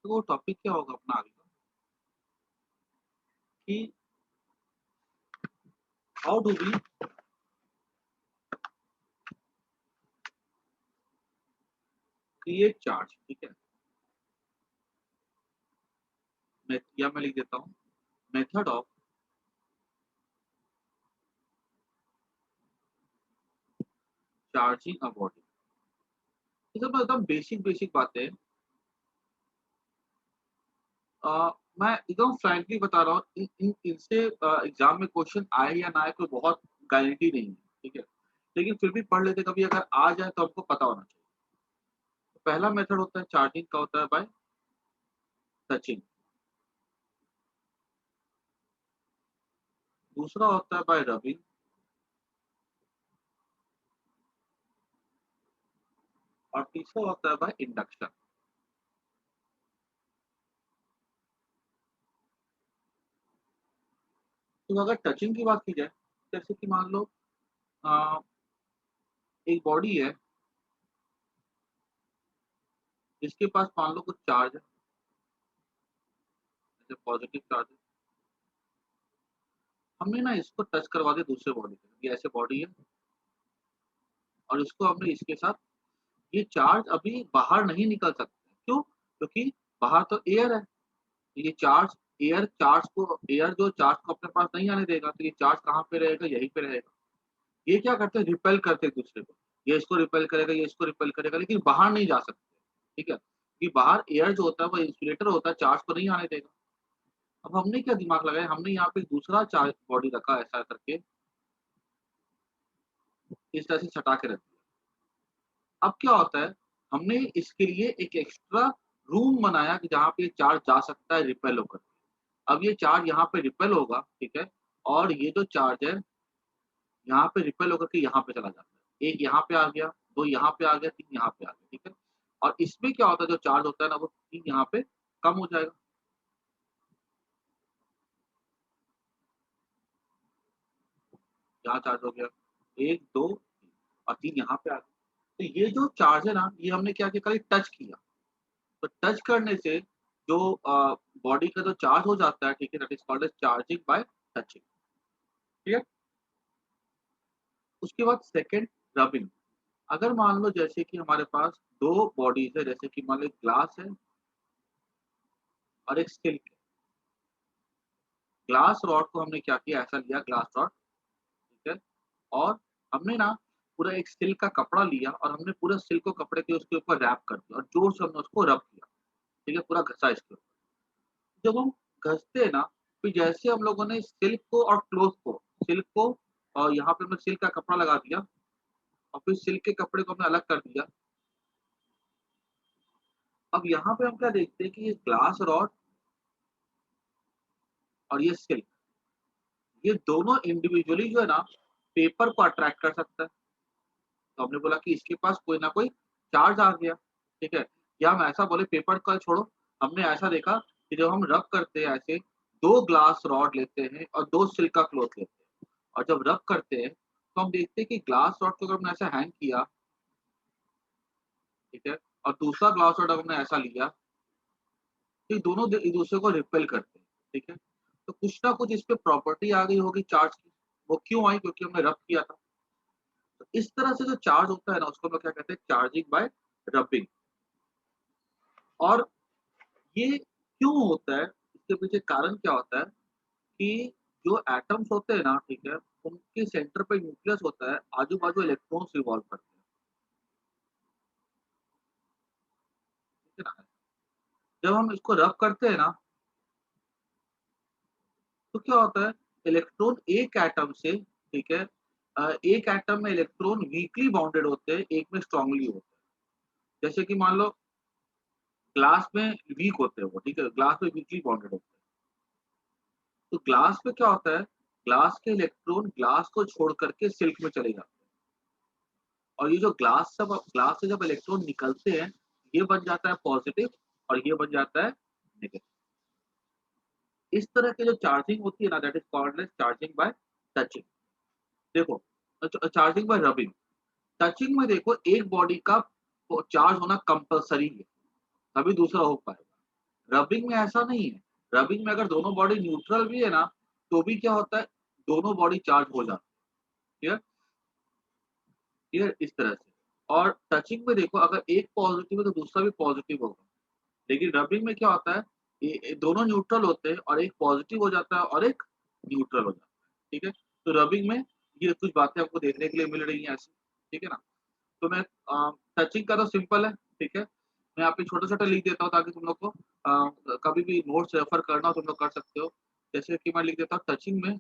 तो वो टॉपिक क्या होगा अपना आगे का कि how do we create charge. ठीक है, मैं लिख देता हूँ method of charging a body. ये सब एकदम बेसिक बेसिक बातें हैं। मैं एकदम फ्रैंकली बता रहा हूँ, इनसे एग्जाम में क्वेश्चन आए या ना आए कोई बहुत गारंटी नहीं है। ठीक है, लेकिन फिर भी पढ़ लेते, कभी अगर आ जाए तो हमको पता होना चाहिए। तो पहला मेथड होता है चार्जिंग का, होता है बाय टचिंग। दूसरा होता है बाय रबिंग। और तीसरा होता है बाय इंडक्शन। तो अगर टचिंग की बात की जाए, जैसे कि मान लो अ, एक बॉडी है जिसके पास मान लो कुछ चार्ज है, जैसे पॉजिटिव चार्ज है। हमने ना इसको टच करवा दिया दूसरे बॉडी पे, ये ऐसे बॉडी है और इसको हमने इसके साथ, ये चार्ज अभी बाहर नहीं निकल सकता। क्यों? क्योंकि बाहर तो एयर है। तो ये चार्ज, एयर जो चार्ज को अपने पास नहीं आने देगा, तो ये चार्ज कहाँ पे रहेगा? यहीं पे रहेगा। ये क्या करते हैं? रिपेल करते हैं एक-दूसरे को। ये इसको रिपेल करेगा, ये इसको रिपेल करेगा, लेकिन बाहर नहीं जा सकते। ठीक है? क्योंकि बाहर एयर जो होता है वो इंसुलेटर होता है, चार्ज को नहीं आने देगा। अब हमने क्या दिमाग लगाया, हमने यहाँ पे दूसरा चार्ज बॉडी रखा ऐसा करके, इस तरह से सटा के रख दिया। अब क्या होता है, हमने इसके लिए एक एक्स्ट्रा रूम बनाया कि जहाँ पे चार्ज जा सकता है रिपेल होकर। अब ये चार्ज यहाँ पे रिपेल होगा, ठीक है? और ये जो चार्ज है, यहाँ पे रिपेल होकर के यहाँ पे चला जाता है। 1 यहाँ पे आ गया, 2 यहाँ पे आ गया, 3 यहाँ पे आ गया, ठीक है? और इसमें क्या होता है, जो चार्ज होता है ना, वो 3 यहाँ पे कम हो जाएगा। यहाँ चार्ज हो गया, 1, 2 और 3 यहाँ पे आ गया। तो ये जो चार्ज है ना, ये हमने क्या किया, खाली टच किया। तो टच करने से जो बॉडी का जो चार्ज हो जाता है, ठीक है? That is called as charging by touching. ठीक है? उसके बाद सेकंड, रबिंग। अगर मान लो जैसे कि हमारे पास 2 बॉडीज़ है, जैसे कि मान लो एक ग्लास है और एक सिल्क है। ग्लास रॉड को हमने क्या किया, ऐसा लिया ग्लास रॉड, ठीक है? और हमने ना पूरा एक सिल्क का कपड़ा लिया और हमने पूरा सिल्क को कपड़े के उसके ऊपर रैप कर दिया और जोर से हमने उसको रब किया, ठीक है? पूरा घसा इसके ऊपर। जब हम घसते हैं ना, फिर जैसे हम लोगों ने सिल्क को और क्लॉथ को, सिल्क को यहाँ पे हमने सिल्क का कपड़ा लगा दिया और फिर सिल्क के कपड़े को हमने अलग कर दिया। अब यहाँ पे हम क्या देखते हैं कि ये ग्लास रॉड और ये सिल्क, ये दोनों इंडिविजुअली जो है ना, पेपर को अट्रैक्ट कर सकता है। तो हमने बोला कि इसके पास कोई ना कोई चार्ज आ गया, ठीक है? या हम ऐसा बोले, पेपर का छोड़ो, हमने ऐसा देखा कि जब हम रब करते हैं ऐसे, 2 ग्लास रॉड लेते हैं और 2 सिल्क का क्लॉथ लेते हैं और जब रब करते हैं, तो हम देखते हैं कि ग्लास रॉड को अगर हमने ऐसा हैंग किया, ठीक है? और दूसरा ग्लास रॉड अगर हमने ऐसा लिया, तो ये दोनों एक-दूसरे को रिपेल करते हैं, ठीक है? तो कुछ ना कुछ इस पे प्रॉपर्टी आ गई होगी चार्ज की। वो क्यों आई? क्योंकि हमने रब किया था। तो इस तरह से जो चार्ज होता है ना, उसको हम लोग क्या कहते हैं, चार्जिंग बाय रबिंग। और ये क्यों होता है? इसके पीछे कारण क्या होता है कि जो एटम्स होते हैं ना, ठीक है? उनके सेंटर पे न्यूक्लियस होता है, आजू-बाजू इलेक्ट्रॉन्स रिवॉल्व करते हैं, ठीक है ना? जब हम इसको रब करते हैं ना, तो क्या होता है, इलेक्ट्रॉन एक एटम से, ठीक है? एक एटम में इलेक्ट्रॉन वीकली बाउंडेड होते हैं, एक में स्ट्रांगली होते हैं। जैसे कि मान लो ग्लास में वीक होते हैं वो, ठीक है? ग्लास में वीकली बाउंडेड होते हैं। तो ग्लास में क्या होता है, ग्लास के इलेक्ट्रॉन ग्लास को छोड़ करके सिल्क में चले जाते हैं। और ये जो ग्लास से जब इलेक्ट्रॉन निकलते हैं, ये बन जाता है पॉजिटिव और ये बन जाता है नेगेटिव। इस तरह की जो चार्जिंग होती है ना, that is called as charging by touching. देखो, चार्जिंग बाय रबिंग। टचिंग में देखो, एक बॉडी का चार्ज होना कंपल्सरी है, तभी दूसरा हो पाएगा। रबिंग में ऐसा नहीं है। रबिंग में अगर दोनों बॉडी न्यूट्रल भी है ना, तो भी क्या होता है, दोनों बॉडी चार्ज हो जाती है। क्लियर? क्लियर? इस तरह से। और टचिंग में देखो, अगर एक पॉजिटिव है तो दूसरा भी पॉजिटिव होगा। लेकिन रबिंग में क्या होता है, ये दोनों न्यूट्रल होते हैं और एक पॉजिटिव हो जाता है और एक न्यूट्रल हो जाता है। ठीक है? तो रबिंग में ये कुछ बातें आपको देखने के लिए मिल रही हैं ऐसी। ठीक है ना? तो मैं टचिंग का तो सिंपल है, ठीक है? मैं यहाँ पे छोटा-छोटा लिख देता हूँ ताकि तुम लोग को कभी भी नोट्स रेफर करना हो तुम लोग कर सकते हो। जैसे कि मैं लिख देता हूँ, टचिंग में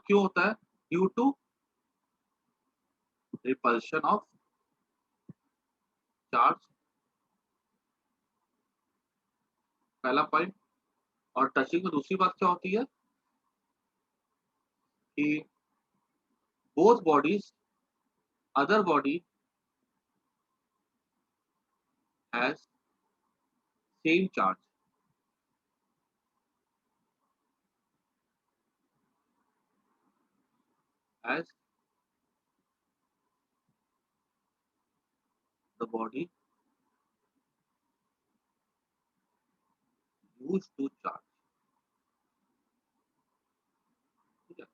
क्यों होता है? Due to repulsion of charge, पहला पॉइंट। और टचिंग में दूसरी बात क्या होती है कि both bodies, other body has same charge, as the body used to charge. ठीक है?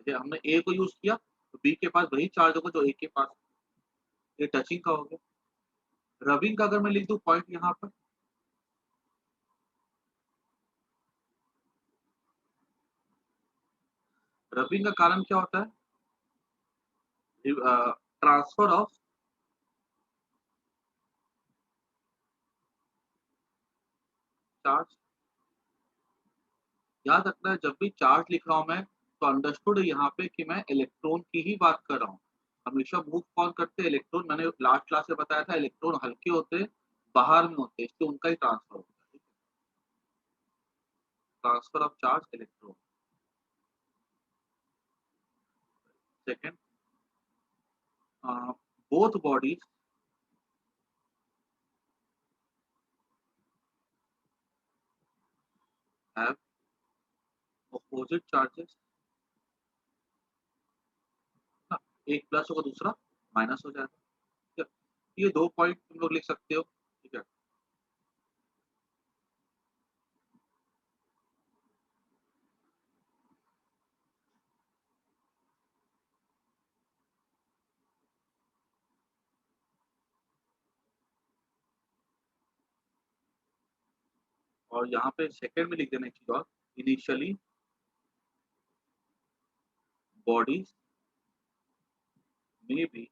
जैसे हमने ए को यूज़ किया, तो बी के पास वही चार्ज होगा जो ए के पास। ये टचिंग का हो गया। रबिंग का अगर मैं लिख दूँ पॉइंट यहाँ पर, रबिंग का कारण क्या होता है? Transfer of charge. याद रखना है, जब भी चार्ज लिख रहा हूँ मैं, तो अंडरस्टूड है यहाँ पे कि मैं इलेक्ट्रॉन की ही बात कर रहा हूँ। हमेशा मूव कौन करते हैं? इलेक्ट्रॉन। मैंने लास्ट क्लास में बताया था, इलेक्ट्रॉन हल्के होते हैं, बाहर में होते हैं, इसलिए उनका ही ट्रांसफर होता है। Transfer of charge electron. Second, both bodies have opposite charges. ना, एक प्लस होगा दूसरा माइनस हो जाएगा। ठीक है? ये 2 पॉइंट तुम लोग लिख सकते हो। ठीक है? और यहाँ पे सेकंड में लिख देना एक चीज़ और, इनिशियली बॉडीज में बी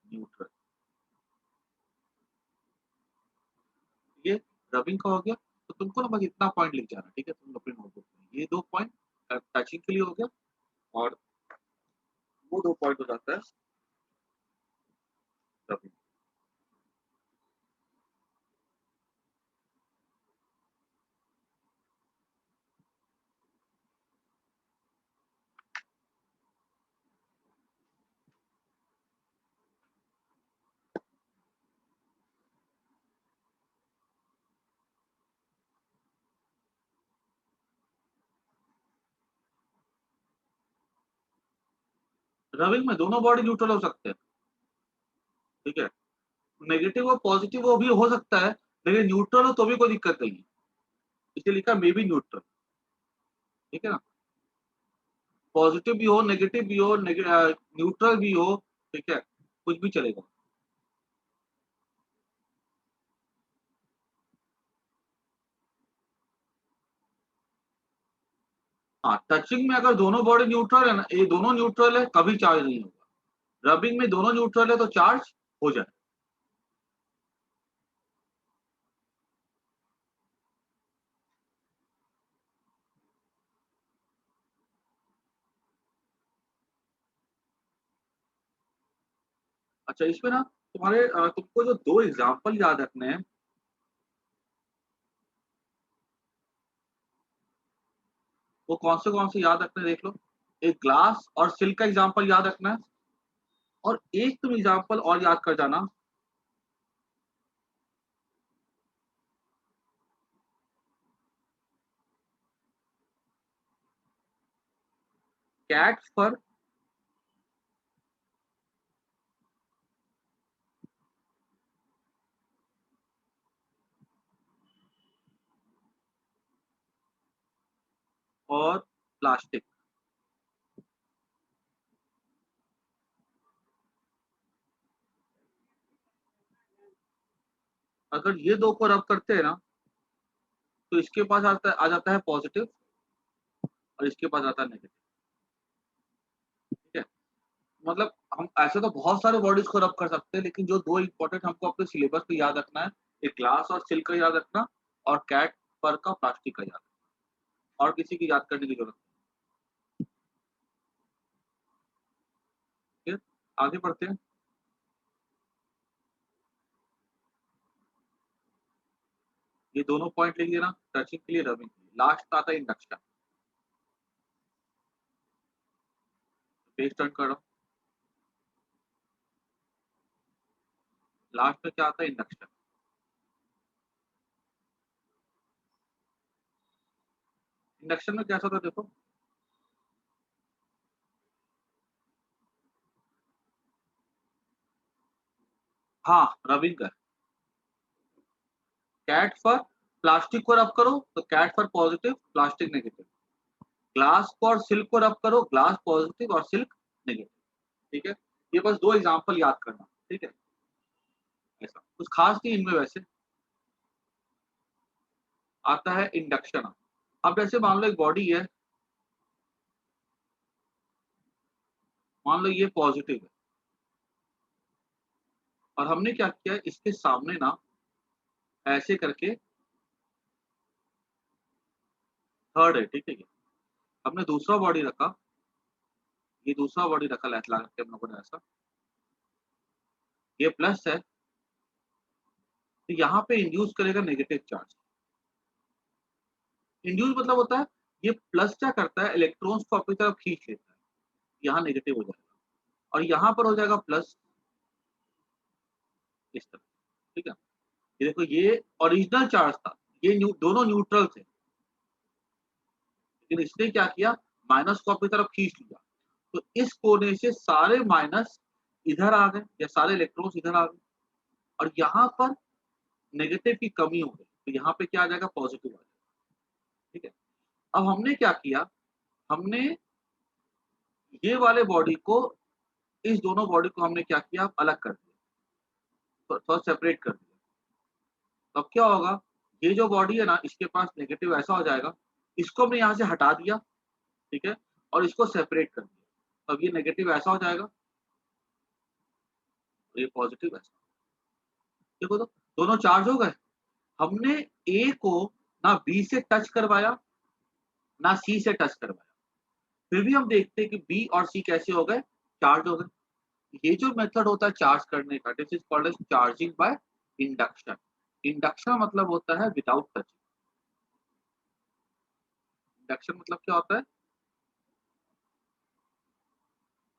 न्यूट्रल। ये रबिंग का हो गया। तो तुमको ना बस इतना पॉइंट लिख जाना, ठीक है? तुम अपनी नोटबुक में ये 2 पॉइंट टचिंग के लिए हो गया, और वो 2 पॉइंट हो जाता है रबिंग। रबिंग में दोनों बॉडी न्यूट्रल हो सकते हैं। ठीक है? नेगेटिव और पॉजिटिव वो भी हो सकता है, लेकिन न्यूट्रल हो तो भी कोई दिक्कत नहीं है, इसलिए लिखा मे बी न्यूट्रल। ठीक है ना? पॉजिटिव भी हो, नेगेटिव भी हो, न्यूट्रल भी हो। ठीक है? कुछ भी चलेगा। हाँ, टचिंग में अगर दोनों बॉडी न्यूट्रल है ना, ये दोनों न्यूट्रल है, कभी चार्ज नहीं होगा। रबिंग में दोनों न्यूट्रल है तो चार्ज हो जाए। अच्छा, इसमें ना तुम्हारे तुमको जो 2 एग्जांपल याद रखने हैं, वो कौन से याद रखने हैं देख लो। एक ग्लास और सिल्क का एग्जांपल याद रखना है, और एक तुम एग्जांपल और याद कर जाना, कैट फर और प्लास्टिक। अगर ये दो को रब करते हैं ना, तो इसके पास आ जाता है पॉजिटिव और इसके पास आता है नेगेटिव। ठीक है, मतलब हम ऐसे तो बहुत सारे बॉडीज को रब कर सकते हैं, लेकिन जो दो इंपॉर्टेंट हमको अपने सिलेबस पे याद रखना है, एक ग्लास और सिल्क का याद रखना, और कैट फर का प्लास्टिक का याद रखना। और किसी की याद करने की जरूरत नहीं है। आगे बढ़ते हैं। ये दोनों पॉइंट लिख देना, टचिंग के लिए, रबिंग के लिए। लास्ट आता है इंडक्शन। पेज टर्न कर रहा हूँ। लास्ट में क्या आता है? इंडक्शन। इंडक्शन में कैसा था देखो। हाँ, रबिंग का। कैट फॉर प्लास्टिक को रब करो तो cat fur positive, plastic negative. Glass को और सिल्क को रब करो, ग्लास पॉजिटिव और सिल्क नेगेटिव। ठीक है, ये बस दो एग्जांपल याद करना। ठीक है, ऐसा कुछ खास नहीं इनमें वैसे। आता है इंडक्शन। अब जैसे मान लो एक बॉडी है, मान लो ये पॉजिटिव है, और हमने क्या किया, इसके सामने ना ऐसे करके थर्ड है। ठीक है, हमने दूसरा बॉडी रखा, ये दूसरा बॉडी रखा लैथ लगा के हम लोगों ने ऐसा, ये प्लस है, तो यहाँ पे इंड्यूस करेगा नेगेटिव चार्ज। इंड्यूस मतलब होता है, ये प्लस क्या करता है, इलेक्ट्रॉन्स को अपनी तरफ खींच लेता है, यहाँ नेगेटिव हो जाएगा, और यहाँ पर हो जाएगा प्लस, इस तरह। ठीक है, ये देखो, ये ओरिजिनल चार्ज था, ये दोनों न्यूट्रल थे, लेकिन इसने क्या किया, माइनस को अपनी तरफ खींच लिया, तो इस कोने से सारे माइनस इधर आ गए, या सारे इलेक्ट्रॉन्स इधर आ गए, और यहाँ पर नेगेटिव की कमी हो गई, तो यहाँ पे क्या आ जाएगा, पॉजिटिव आ जाएगा। ठीक है, अब हमने क्या किया, हमने ये वाले बॉडी को, इस दोनों बॉडी को हमने क्या किया, अलग कर दिया, तो थोड़ा सेपरेट कर दिया। तब क्या होगा, ये जो बॉडी है ना, इसके पास नेगेटिव ऐसा हो जाएगा, इसको हमने यहाँ से हटा दिया। ठीक है, और इसको सेपरेट कर दिया, तब ये नेगेटिव ऐसा हो जाएगा, और ये पॉजिटिव ऐसा। देखो तो दोनों चार्ज हो गए। हमने ए को ना बी से टच करवाया, ना सी से टच करवाया, फिर भी हम देखते हैं कि बी और सी कैसे हो गए, चार्ज हो गए। ये जो मेथड होता है चार्ज करने का, this is called as charging by induction. Induction मतलब होता है विदाउट टचिंग। इंडक्शन मतलब क्या होता है,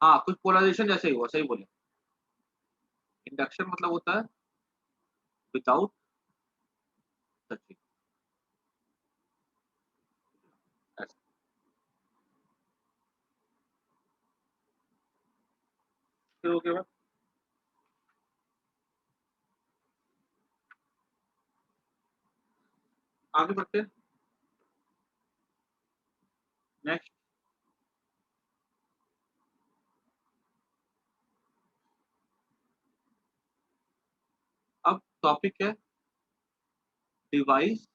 हाँ, कुछ पोलराइजेशन जैसे ही हुआ, सही बोले। इंडक्शन मतलब होता है विदाउट टचिंग। फिर ओके बाद आगे बढ़ते हैं। नेक्स्ट, अब टॉपिक है device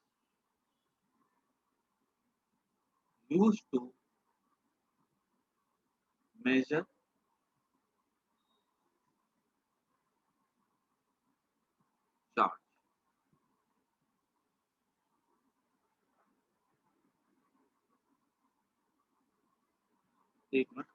use to measure charge. एक मिनट।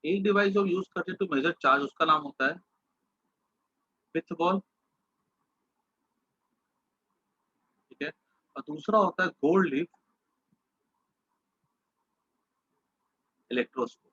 एक डिवाइस जो यूज करते हैं टू मेजर चार्ज उसका नाम होता है पिथ बॉल, ठीक है। और दूसरा होता है गोल्ड लीफ इलेक्ट्रोस्कोप,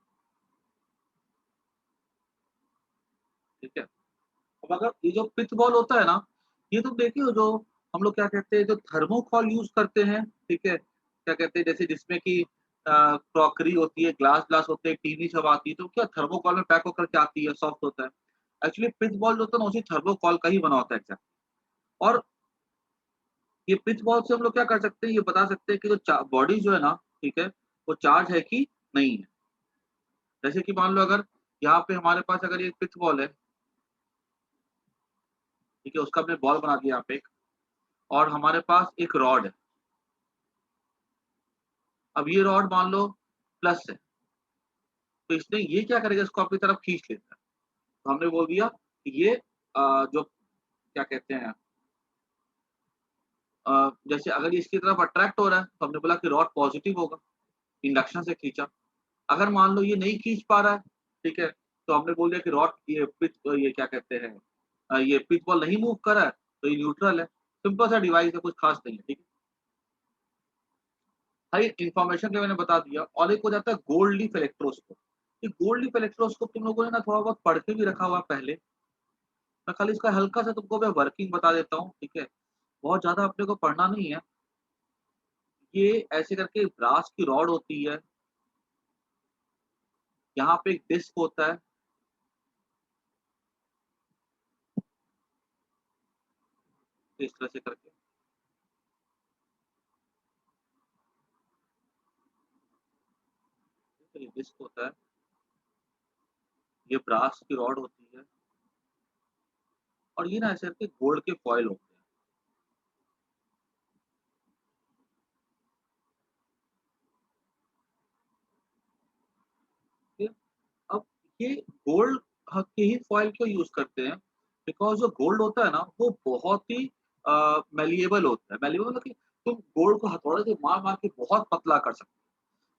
ठीक है। अब अगर ये जो पिच बॉल होता है ना, ये तुम देखिए हो जो हम लोग क्या कहते हैं जो थर्मोकॉल यूज करते हैं, ठीक है, क्या कहते हैं जैसे जिसमें कि क्रॉकरी होती है, ग्लास ग्लास होते हैं, टीवी सब आती है, तो क्या थर्मोकॉल में पैक होकर के आती है, सॉफ्ट होता है। एक्चुअली पिच बॉल जो होता है ना उसी थर्मोकॉल का ही बना होता है एग्जैक्ट। और ये पिच बॉल से हम लोग क्या कर सकते हैं, ये बता सकते हैं कि जो बॉडी जो है ना, ठीक है, वो चार्ज है कि नहीं है। जैसे कि मान लो अगर यहाँ पे हमारे पास अगर ये पिच बॉल है, ठीक है, उसका हमने बॉल बना दिया यहाँ पे एक, और हमारे पास एक रॉड है। अब ये रॉड मान लो प्लस है, तो इसने ये क्या करेगा, इसको अपनी तरफ खींच लेता है। तो हमने बोल दिया कि ये जो क्या कहते हैं जैसे अगर ये इसकी तरफ अट्रैक्ट हो रहा है तो हमने बोला कि रॉड पॉजिटिव होगा, इंडक्शन से खींचा। अगर मान लो ये नहीं खींच पा रहा है, ठीक है, तो हमने बोल दिया कि रॉड ये क्या कहते हैं ये पिच बॉल नहीं मूव कर रहा है, तो ये न्यूट्रल है। सिंपल सा डिवाइस है, कुछ खास नहीं है, ठीक है। हाँ, ये इन्फॉर्मेशन के मैंने बता दिया। और एक हो जाता है गोल्ड लीफ इलेक्ट्रोस्कोप। ये गोल्ड लीफ इलेक्ट्रोस्कोप तुम लोगों ने ना थोड़ा बहुत पढ़ के भी रखा हुआ है पहले। मैं खाली इसका हल्का सा तुमको मैं वर्किंग बता देता हूँ, ठीक है। बहुत ज़्यादा अपने को पढ़ना नहीं है। ये ऐसे करके ब्रास की रॉड होती है, यहाँ पे एक डिस्क होता है, इस तरह से करके, तो ये डिस्क होता है, ये ब्रास की रॉड होती है, और ये ना ऐसे करके गोल्ड के फॉइल होते हैं। ठीक है? अब ये गोल्ड के ही फॉइल क्यों यूज़ करते हैं? बिकॉज़ जो गोल्ड होता है ना, वो बहुत ही मैलिएबल होता है। मैलिएबल मतलब कि तुम गोल्ड को हथौड़े से मार-मार के बहुत पतला कर सकते हो।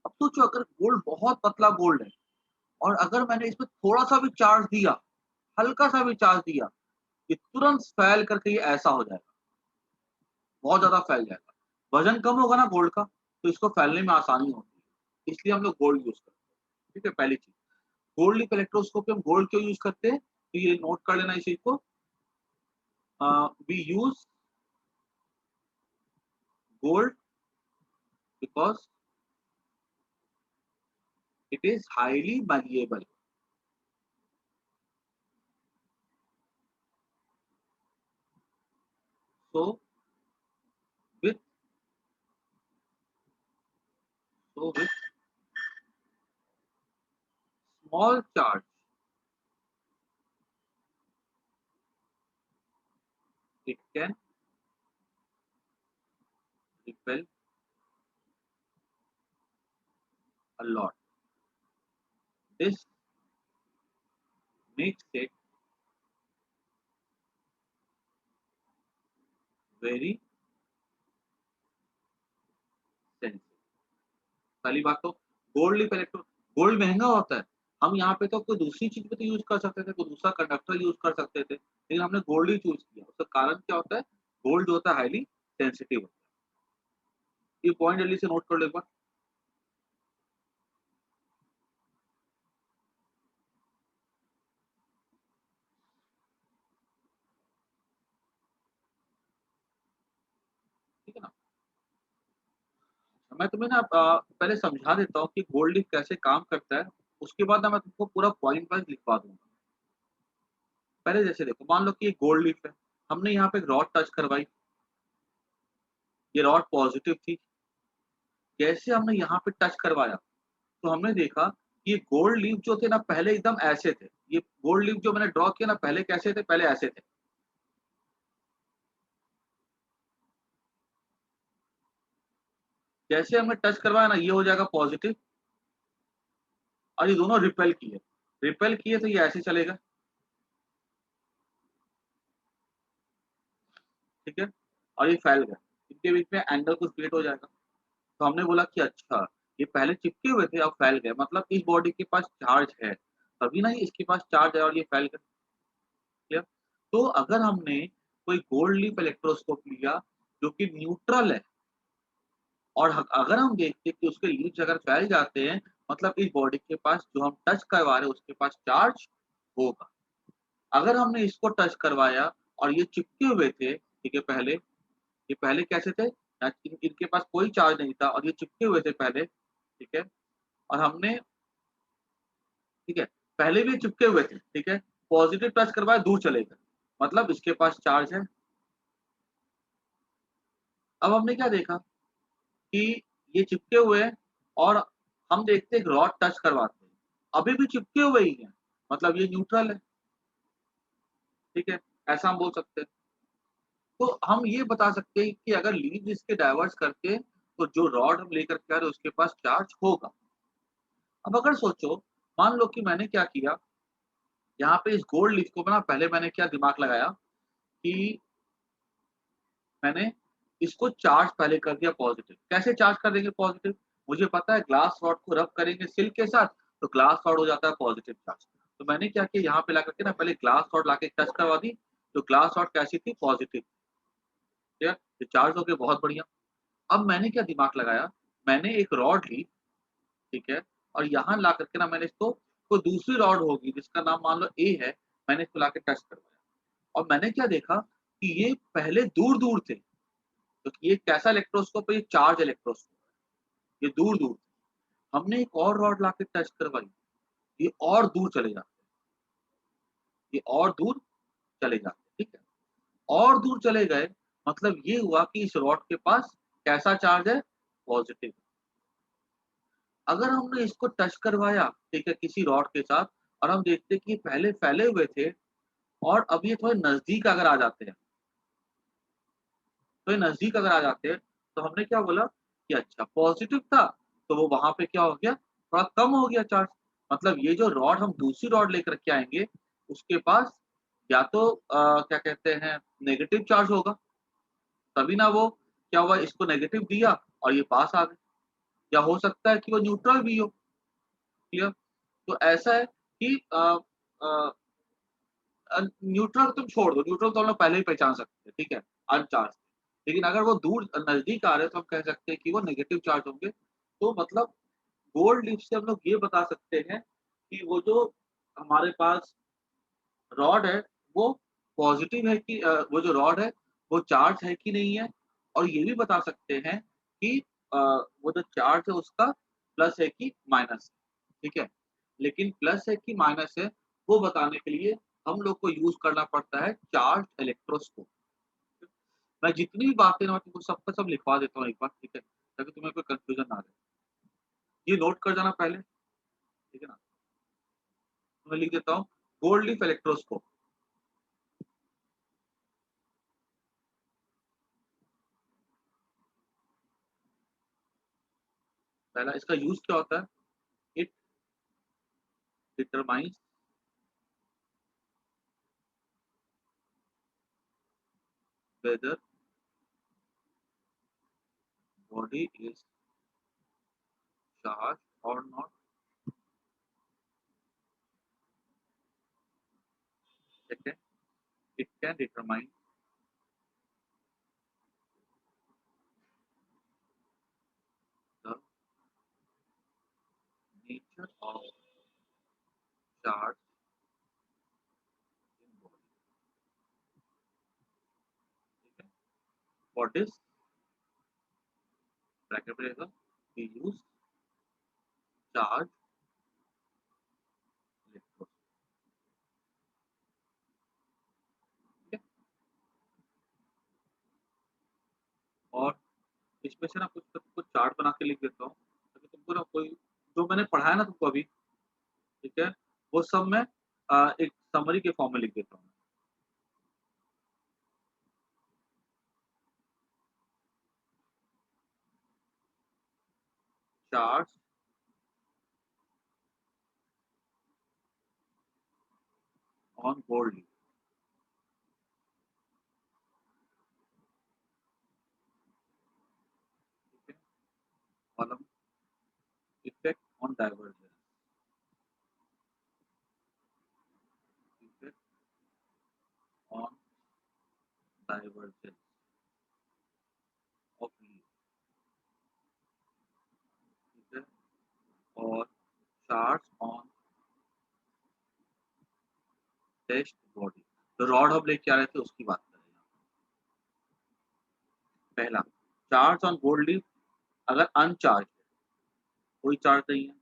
अब सोचो अगर गोल्ड बहुत पतला गोल्ड है और अगर मैंने इसमें थोड़ा-सा भी चार्ज दिया, हल्का-सा भी चार्ज दिया, ये तुरंत फैल करके ये ऐसा हो जाएगा, बहुत ज़्यादा फैल जाएगा। वज़न कम होगा ना गोल्ड का, तो इसको फैलने में आसानी होती है। इसलिए हम लोग गोल्ड यूज़ करते हैं। ठीक है, पहली चीज़। गोल्ड लीफ इलेक्ट्रोस्कोप में हम गोल्ड क्यों यूज़ करते हैं? तो ये नोट कर लेना इस चीज़ को। We use gold because it is highly malleable. So with with small charge, it can repel a lot. This makes it very sensitive. पहली बात तो गोल्ड लीफ इलेक्ट्रो गोल्ड महँगा होता है। हम यहाँ पे तो कोई दूसरी चीज़ भी तो यूज़ कर सकते थे, कोई दूसरा कंडक्टर यूज़ कर सकते थे, लेकिन हमने गोल्ड ही चूज़ किया। उसका कारण क्या होता है? गोल्ड जो होता है हाइली सेंसिटिव होता है। ये पॉइंट जल्दी से नोट कर लो एक बार। ठीक है ना? मैं तुम्हें ना पहले समझा देता हूँ कि गोल्ड लीफ कैसे काम करता है, उसके बाद ना मैं तुमको पूरा पॉइंट वाइज़ लिखवा दूँगा। पहले जैसे देखो, मान लो कि ये गोल्ड लीफ है, हमने यहाँ पे एक रॉड टच करवाई, ये रॉड पॉज़िटिव थी। जैसे हमने यहाँ पे टच करवाया, तो हमने देखा कि ये गोल्ड लीफ जो थे ना पहले एकदम ऐसे थे। ये गोल्ड लीफ जो मैंने ड्रॉ किया ना पहले कैसे थे? पहले ऐसे थे। जैसे हमने टच करवाया ना ये हो जाएगा पॉज़िटिव, और ये दोनों रिपेल किए। रिपेल किए तो ये ऐसे चलेगा, ठीक है? और ये फैल गया। इनके बीच में एंगल कुछ क्रिएट हो जाएगा। तो हमने बोला कि अच्छा, ये पहले चिपके हुए थे अब फैल गए, मतलब इस बॉडी के पास चार्ज है, तभी ना ये इसके पास चार्ज है और ये फैल गए। क्लियर? तो अगर हमने कोई गोल्ड लीफ इलेक्ट्रोस्कोप लिया जो कि न्यूट्रल है और अगर हम देखते हैं कि उसके लीव्स अगर फैल जाते हैं, मतलब इस बॉडी के पास जो हम टच करवा रहे हैं उसके पास चार्ज होगा। अगर हमने इसको टच करवाया और ये चिपके हुए थे, ठीक है, पहले, ये पहले कैसे थे? इनके पास कोई चार्ज नहीं था और ये चिपके हुए थे पहले, ठीक है? और हमने, ठीक है, पहले भी ये चिपके हुए थे, ठीक है? पॉजिटिव टच करवाया, दूर चले गए, मतलब इसके पास चार्ज है। अब हमने क्या देखा कि ये चिपके हुए हैं और हम देखते हैं एक रॉड टच करवाते हैं, अभी भी चिपके हुए ही हैं, मतलब ये न्यूट्रल है, ठीक है? ऐसा हम बोल सकते हैं। तो हम ये बता सकते हैं कि अगर लीड इसके डाइवर्स करके तो जो रॉड हम लेकर के आ रहे हैं उसके पास चार्ज होगा। अब अगर सोचो, मान लो कि मैंने क्या किया, यहाँ पे इस गोल्ड लीफ को ना पहले मैंने क्या दिमाग लगाया कि मैंने इसको चार्ज पहले कर दिया पॉजिटिव। कैसे चार्ज कर देंगे पॉजिटिव? मुझे पता है ग्लास रॉड को रब करेंगे सिल्क के साथ तो ग्लास रॉड हो जाता है पॉजिटिव चार्ज। तो मैंने क्या किया, यहाँ पे ला करके ना पहले ग्लास रॉड लाके टच करवा दी, तो ग्लास रॉड कैसी थी? पॉजिटिव। ठीक है? तो चार्ज हो गया, बहुत बढ़िया। अब मैंने क्या दिमाग लगाया, मैंने एक रॉड ली, ठीक है? और यहाँ ला करके ना मैंने इसको, कोई दूसरी रॉड होगी जिसका नाम मान लो ए है, मैंने इसको लाके टच करवाया और मैंने क्या देखा कि ये पहले दूर-दूर थे। तो ये कैसा इलेक्ट्रोस्कोप है? ये चार्ज इलेक्ट्रोस्कोप है। ये दूर-दूर थे। हमने एक और रॉड लाके टच करवाई, ये और दूर चले जाते हैं, ये और दूर चले जाते हैं, ठीक है? और दूर चले गए, मतलब ये हुआ कि इस रॉड के पास कैसा चार्ज है? पॉजिटिव। अगर हमने इसको टच करवाया, ठीक है, किसी रॉड के साथ और हम देखते हैं कि ये पहले फैले हुए थे और अब ये थोड़े नज़दीक अगर आ जाते हैं, तो ये नज़दीक अगर आ जाते हैं, तो हमने क्या बोला कि अच्छा पॉज़िटिव था, तो वो वहाँ पे क्या हो गया, थोड़ा कम हो गया चार्ज। मतलब ये जो रॉड हम दूसरी रॉड लेकर के आएँगे, उसके पास या तो क्या कहते हैं, नेगेटिव चार्ज होगा, तभी ना वो क्या हुआ, इसको नेगेटिव दिया और ये पास आ गए, या हो सकता है कि वो न्यूट्रल भी हो। क्लियर? तो ऐसा है कि अ न्यूट्रल तुम छोड़ दो, न्यूट्रल तो हम लोग पहले ही पहचान सकते हैं, ठीक है? अनचार्ज। लेकिन अगर वो दूर नज़दीक आ रहे हैं तो हम कह सकते हैं कि वो नेगेटिव चार्ज होंगे। तो मतलब गोल्ड लीफ से हम लोग ये बता सकते हैं कि वो जो हमारे पास रॉड है, वो पॉज़िटिव है कि वो जो रॉड है, वो चार्ज है कि नहीं है? और ये भी बता सकते हैं कि वो जो चार्ज है उसका प्लस है कि माइनस है, ठीक है? लेकिन प्लस है कि माइनस है, वो बताने के लिए हम लोग को यूज़ करना पड़ता है चार्ज इलेक्ट्रोस्कोप। मैं जितनी भी बातें ना मैं तुमको सब का सब लिखवा देता हूँ एक बार, ठीक है? ताकि तुम्हें कोई कन्फ्यूज़न ना रहे। ये नोट कर जाना पहले, ठीक है ना? तो मैं लिख देता हूँ, गोल्ड लीफ इलेक्ट्रोस्कोप। पहला इसका यूज़ क्या होता है? It determines whether body is charged और not. Second, it can determine the nature of charge in body, ठीक है? फॉर दिस ब्रैकेट में रहेगा, वी यूज़ चार्ज इलेक्ट्रोस्कोप, ठीक है? और इसमें से ना कुछ चार्ट बना के लिख देता हूँ, ताकि तुमको ना कोई जो मैंने पढ़ाया ना तुमको अभी, ठीक है? वो सब मैं एक समरी के फॉर्म में लिख देता हूँ। चार्ट्स ऑन गोल्ड लीफ, ठीक है? कॉलम डाइवर्जेंस ऑफ लीफ, ठीक है, और चार्ट्स ऑन टेस्ट बॉडी। तो रॉड हम लेके आ रहे थे उसकी बात कर रहे हैं। पहला, चार्ज ऑन गोल्ड लीफ अगर अनचार्ज है, कोई चार्ज नहीं है,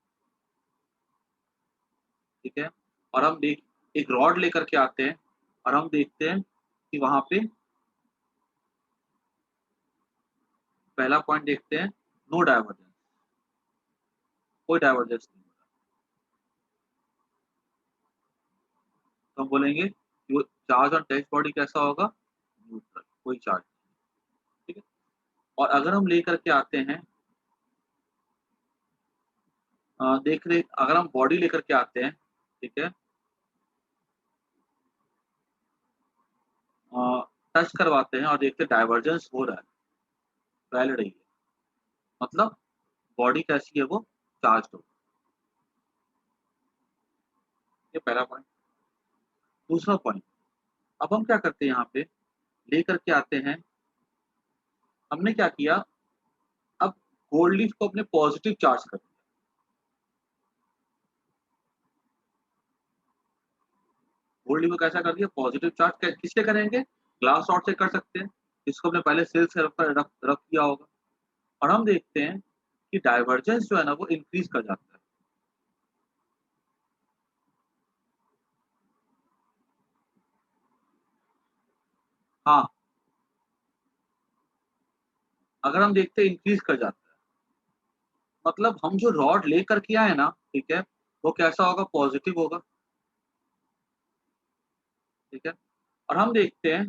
ठीक है, और हम देख एक रॉड लेकर के आते हैं और हम देखते हैं कि वहां पे पहला पॉइंट देखते हैं, नो डाइवर्जेंस, कोई डाइवर्जेंस नहीं हो रहा। तो हम बोलेंगे कि वो चार्ज ऑन टेस्ट बॉडी कैसा होगा, न्यूट्रल, कोई चार्ज, ठीक है। और अगर हम लेकर के आते हैं देख रहे, अगर हम बॉडी लेकर के आते हैं, ठीक है, टच करवाते हैं और देखते हैं डाइवर्जेंस हो रहा है, फैल रही है, मतलब बॉडी कैसी है, वो चार्ज हो। ये पहला पॉइंट। दूसरा पॉइंट, अब हम क्या करते हैं, यहाँ पे लेकर के आते हैं, हमने क्या किया, अब गोल्ड लीफ को अपने पॉजिटिव चार्ज कर दिया। गोल्ड लीफ को कैसा कर दिया, पॉजिटिव चार्ज, किससे करेंगे, ग्लास रॉड से कर सकते हैं, जिसको हमने पहले सेल्स रख किया होगा। और हम देखते हैं कि डाइवर्जेंस जो है ना वो इंक्रीज कर जाता है। हाँ, अगर हम देखते हैं इंक्रीज कर जाता है, मतलब हम जो रॉड लेकर के आए ना, ठीक है, वो कैसा होगा, पॉजिटिव होगा, ठीक है। और हम देखते हैं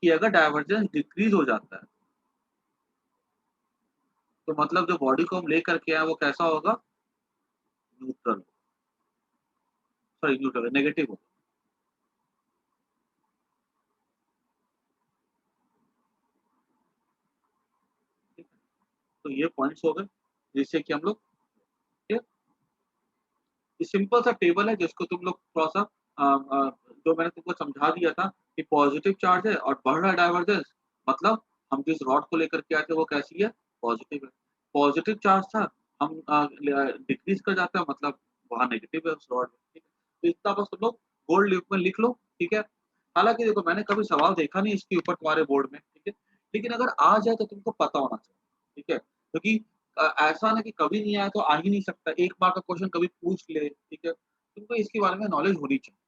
कि अगर डाइवर्जेंस डिक्रीज हो जाता है, तो मतलब जो बॉडी को हम लेकर के आए वो कैसा होगा, न्यूट्रल, सॉरी न्यूट्रल, नेगेटिव होगा। ठीक है? तो ये पॉइंट्स हो गए जिससे कि हम लोग, ये सिंपल सा टेबल है जिसको तुम लोग थोड़ा सा जो मैंने तुमको समझा दिया था कि पॉजिटिव चार्ज है और बढ़ रहा है डाइवर्जेंस, मतलब हम जिस रॉड को लेकर के आए थे वो कैसी है, पॉजिटिव है। पॉजिटिव चार्ज था, हम डिक्रीज कर जाता है, मतलब वहाँ नेगेटिव है उस रॉड में, ठीक है। तो इतना बस तुम लोग गोल्ड लिप में लिख लो, ठीक है। हालांकि देखो मैंने कभी सवाल देखा नहीं इसके ऊपर तुम्हारे बोर्ड में, ठीक है, लेकिन अगर आ जाए तो तुमको पता होना चाहिए, ठीक है, क्योंकि ऐसा ना कि कभी नहीं आया तो आ ही नहीं सकता, एक बार का क्वेश्चन कभी पूछ ले, ठीक है, तुमको इसके बारे में नॉलेज होनी चाहिए।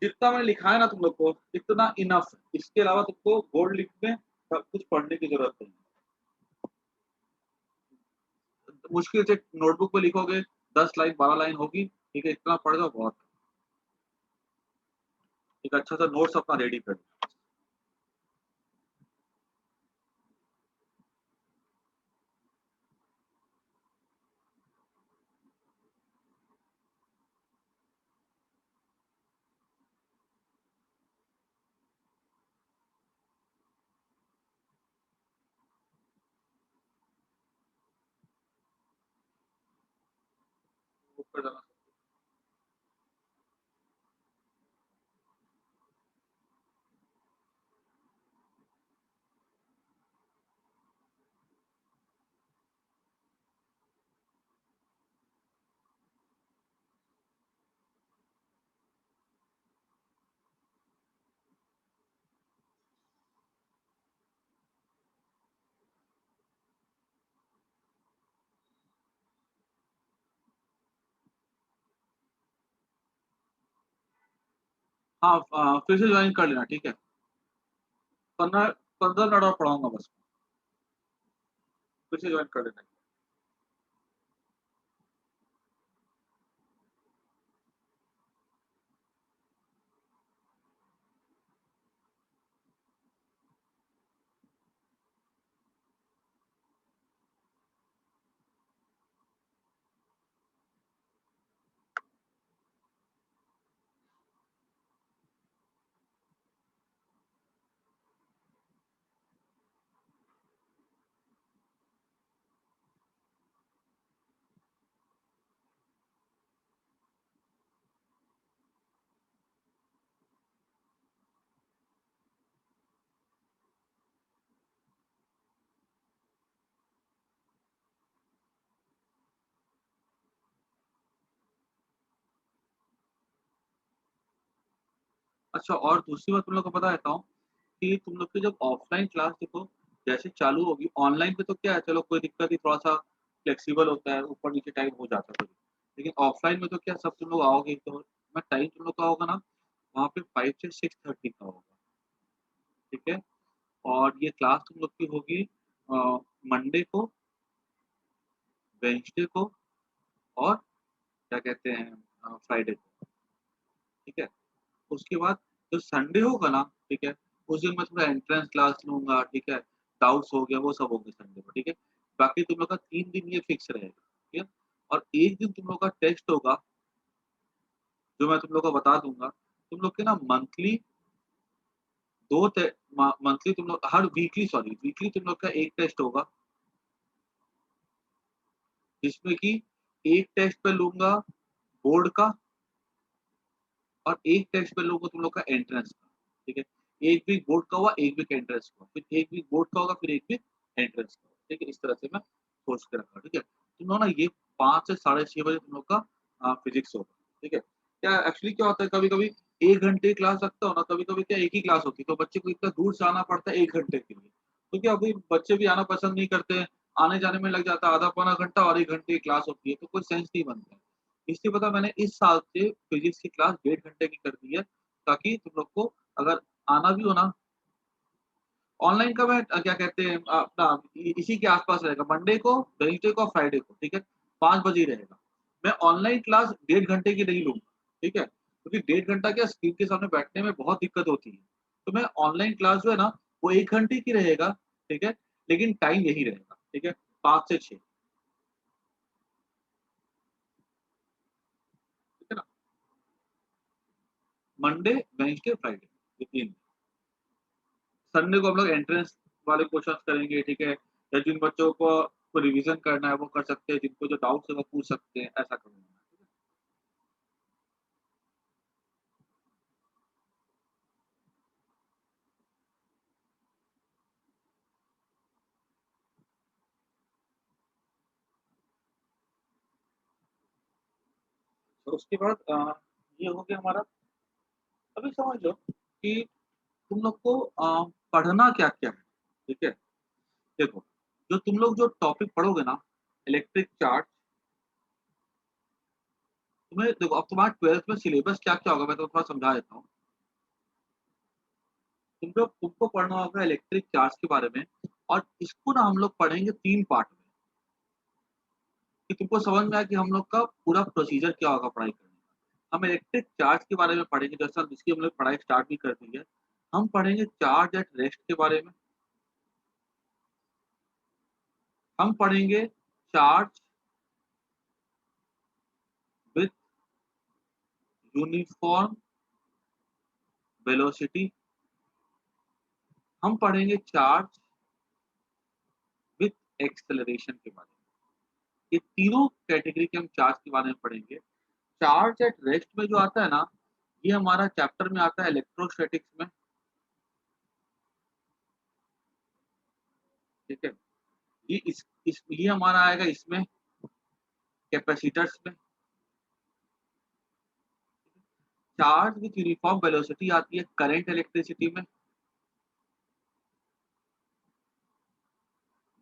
जितना मैंने लिखा है ना तुम लोग को, इतना इनफ है, इसके अलावा तुमको बोर्ड लिख में सब कुछ पढ़ने की जरूरत नहीं है। मुश्किल से नोटबुक पे लिखोगे 10 लाइन 12 लाइन होगी, ठीक है, इतना पढ़ जाओ बहुत। एक अच्छा सा नोट्स अपना रेडी कर लो। ऊपर जाना। हाँ, फिर से ज्वाइन कर लेना, ठीक है। 15 15 मिनट और पढ़ाऊंगा बस, फिर से ज्वाइन कर लेना। अच्छा, और दूसरी बात तुम लोग को बता देता हूँ कि तुम लोग की जब ऑफलाइन क्लास देखो जैसे चालू होगी, ऑनलाइन पे तो क्या है, चलो कोई दिक्कत नहीं, थोड़ा-सा फ्लेक्सिबल होता है, ऊपर-नीचे टाइम हो जाता है कभी। लेकिन ऑफलाइन में तो क्या, सब तुम लोग आओगे तो मैं टाइम तुम लोग का होगा ना, वहाँ पे 5 से 6:30 का होगा, ठीक है? और ये क्लास तुम लोग की होगी अ, मंडे को, वेडनेसडे को और क्या कहते हैं फ्राइडे को, ठीक है? उसके बाद जो संडे होगा ना, ठीक है? उस दिन मैं थोड़ा एंट्रेंस क्लास लूँगा, ठीक है? डाउट्स हो गया, वो सब होंगे संडे को, ठीक है? बाकी तुम लोग का 3 दिन ये फिक्स रहेगा, ठीक है? और 1 दिन तुम लोग का टेस्ट होगा, जो मैं तुम लोग को बता दूँगा। तुम लोग के ना मंथली 2 टे म मंथली तुम लोग हर वीकली तुम लोग का 1 टेस्ट होगा, जिसमें कि 1 टेस्ट मैं लूँगा बोर्ड का और 1 टेस्ट में लोगे तुम लोग का एंट्रेंस का, ठीक है? 1 वीक बोर्ड का हुआ, 1 वीक एंट्रेंस का, फिर 1 वीक बोर्ड का होगा, फिर 1 वीक एंट्रेंस का, ठीक है? इस तरह से मैं सोच के रखा, ठीक है? तुम लोग ना ये 5 से साढ़े 6 बजे तुम लोग का फिज़िक्स होगा, ठीक है? क्या एक्चुअली क्या होता है, कभी-कभी 1 घंटे की क्लास रखता हूँ ना, कभी-कभी क्या 1 ही क्लास होती है, तो बच्चे को इतना दूर से आना पड़ता है 1 घंटे के लिए। तो क्या अभी बच्चे भी आना पसंद नहीं करते हैं, आने-जाने में लग जाता है आधा पौना घंटा और 1 घंटे की क्लास होती है, तो कोई सेंस नहीं बनता है। इसलिए पता है मैंने इस साल से फिज़िक्स की क्लास 1.5 घंटे की कर दी है, ताकि तुम लोग को अगर आना भी हो ना, ऑनलाइन का मैं क्या कहते हैं अपना इसी के आस-पास रहेगा, मंडे को, वेडनेसडे को, फ्राइडे को, ठीक है? 5 बजे ही रहेगा। मैं ऑनलाइन क्लास 1.5 घंटे की नहीं लूँगा, ठीक है? क्योंकि 1.5 घंटा क्या स्क्रीन के सामने बैठने में बहुत दिक्कत होती है। तो मैं ऑनलाइन क्लास जो है ना, वो 1 घंटे की रहेगा, ठीक है? लेकिन टाइम यही रहेगा, ठीक है? 5 से 6, ठीक है ना? मंडे, वेडनेसडे, फ्राइडे ये 3 दिन। संडे को हम लोग एंट्रेंस वाले क्वेश्चंस करेंगे, ठीक है? या जिन बच्चों को रिवीजन करना है वो कर सकते हैं, जिनको जो डाउट्स है वो पूछ सकते हैं, ऐसा करूँगा मैं, ठीक है? तो उसके बाद ये हो गया हमारा। अभी समझ लो कि तुम लोग को पढ़ना क्या-क्या है, ठीक है? देखो, जो तुम लोग जो टॉपिक पढ़ोगे ना, इलेक्ट्रिक चार्ज, तुम्हें देखो अब तुम्हारा 12th में सिलेबस क्या-क्या होगा मैं तुम्हें थोड़ा समझा देता हूँ। तुमको पढ़ना होगा इलेक्ट्रिक चार्ज के बारे में, और इसको ना हम लोग पढ़ेंगे 3 पार्ट में, कि तुमको समझ में आए कि हम लोग का पूरा प्रोसीजर क्या होगा पढ़ाई करने का। हम इलेक्ट्रिक चार्ज के बारे में पढ़ेंगे, जैसा जिसकी हम लोग पढ़ाई स्टार्ट भी कर दी है। हम पढ़ेंगे चार्ज एट रेस्ट के बारे में, हम पढ़ेंगे चार्ज विथ यूनिफ़ॉर्म वेलोसिटी, हम पढ़ेंगे चार्ज विथ एक्सेलरेशन के बारे में। ये तीनों कैटेगरी के हम चार्ज के बारे में पढ़ेंगे। चार्ज एट रेस्ट में जो आता है ना, ये हमारा चैप्टर में आता है इलेक्ट्रोस्टैटिक्स में, ठीक है? ये हमारा आएगा इसमें कैपेसिटर्स में। चार्ज विथ यूनिफ़ॉर्म वेलोसिटी आती है करंट इलेक्ट्रिसिटी में।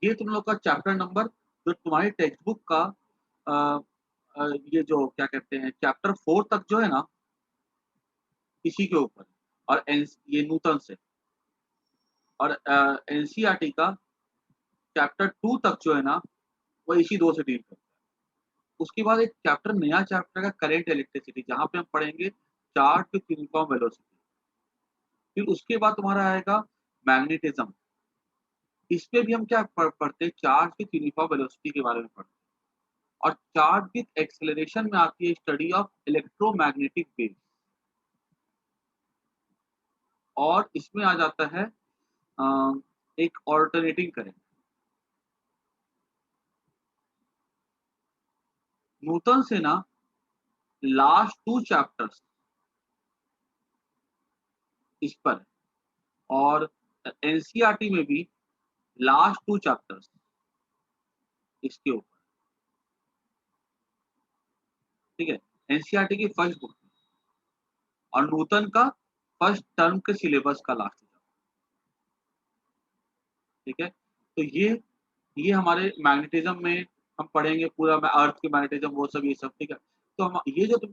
ये तुम लोग का चैप्टर नंबर जो तुम्हारी टेक्स्ट बुक का अ ये जो क्या कहते हैं चैप्टर 4 तक जो है ना, इसी के ऊपर है। और ये न्यूटन से, और एनसीईआरटी का चैप्टर 2 तक जो है ना, वो इसी 2 से डील करता है। उसके बाद एक चैप्टर नया चैप्टर है करंट इलेक्ट्रिसिटी, जहाँ पे हम पढ़ेंगे चार्ज विथ यूनिफ़ॉर्म वेलोसिटी। फिर उसके बाद तुम्हारा आएगा मैग्नेटिज़्म। इसमें भी हम क्या पढ़ते हैं, चार्ज विथ यूनिफ़ॉर्म वेलोसिटी के बारे में पढ़ते हैं। और चार्ज विथ एक्सेलरेशन में आती है स्टडी ऑफ इलेक्ट्रोमैग्नेटिक वेव्स। और इसमें आ जाता है अ, एक अल्टरनेटिंग करंट। न्यूटन से ना लास्ट 2 चैप्टर्स इस पर है, और एनसीईआरटी में भी लास्ट 2 चैप्टर्स इसके ऊपर, ठीक है? एनसीईआरटी की फर्स्ट बुक और न्यूटन का फर्स्ट टर्म के सिलेबस का लास्ट एग्ज़ाम, ठीक है? तो ये हमारे मैग्नेटिज़्म में हम पढ़ेंगे पूरा अर्थ की मैग्नेटिज़्म वो सब ये सब, ठीक है? तो हम ये जो तुम